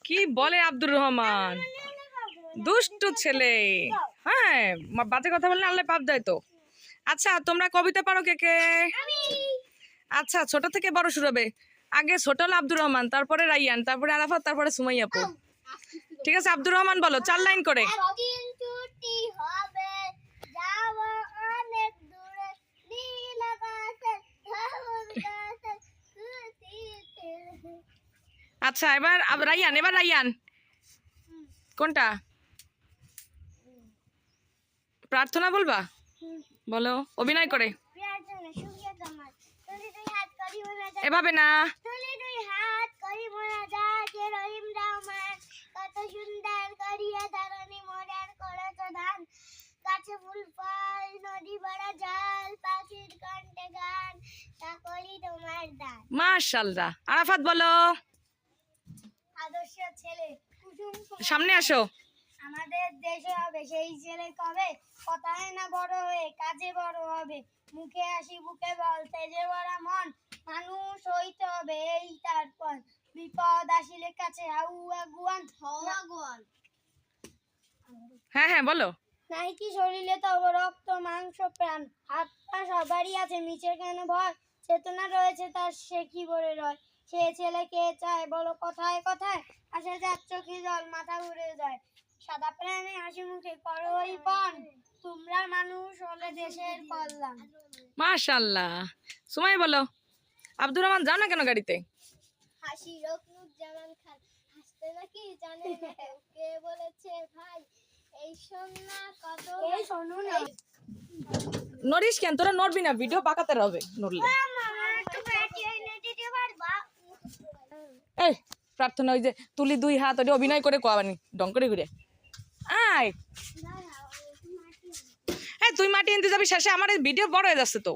কি বলে আব্দুর রহমান, দুষ্টু ছেলে। হ্যাঁ, বাজে কথা বললে আল্লাহ পাপ দেয় তো। আচ্ছা, তোমরা কবিতা পারো কে কে? আচ্ছা, ছোট থেকে বড় শুরু হবে। আগে ছোট হলো আব্দুর রহমান, তারপরে রাইয়ান, তারপরে আরাফাত, তারপরে সুমাইয়া আপু। ঠিক আছে, আব্দুর রহমান বলো 4 লাইন করে। আচ্ছা, এবার রাইয়ান কোনটা প্রার্থনা বলবা? বলো, অভিনয় করে। এভাবে না, কত সুন্দর করিয়া ধরণী মোড়ার করেছ ধান, গাছে ফুল ফল, নদী ভরা জল, পাখির কণ্ঠে গান, তা করি তোমার দান। মাশাআল্লাহ। আরাফাত বলো। আদর্শ ছেলে সামনে আসো। আমাদের দেশে হবে সেই ছেলে কবে, কথায় না বড় হয়ে কাজে বড় হবে, মুখে হাসি বুকে বল, তেজে ভরা মন, মানুষ হইতে হবে এই তার পর, বিপদ আসিলে কাছে আগুয়ান আগুয়ান। হ্যাঁ হ্যাঁ বলো। নাই কি শরীরে তব রক্ত মাংস প্রাণ, হাত পা সবারই আছে মিছে কেন ভয়, চেতনা রয়েছে তার সে কি বলে রয়, সে ছেলে কে চায় বলো কথায় কথায়, আসে যার চোখে জল মাথা ঘুরে যায়, সাদা প্রাণে হাসি মুখে করো ওই পণ, তোমরা মানুষ হলে দেশের কল্যাণ। মাশাআল্লাহ। সুমাই বলো। আব্দুর রহমান যাও না কেন গাড়িতে? হাসি রকনুর জামান খান, হাসতে নাকি জানে না কে বলেছে ভাই, এই শোনা কত এই শোনো না। নড়িস কেন, তোরা নড়বি না, ভিডিও পাকাতে হবে নড়লে। এই প্রার্থনা, ওই যে তুলি 2 হাত, ওটা অভিনয় করে কোয়াবানি ডং করে ঘুরে আয়। তুই মাটি আনতে যাবি শেষে, আমার ভিডিও বড় হয়ে যাচ্ছে তো।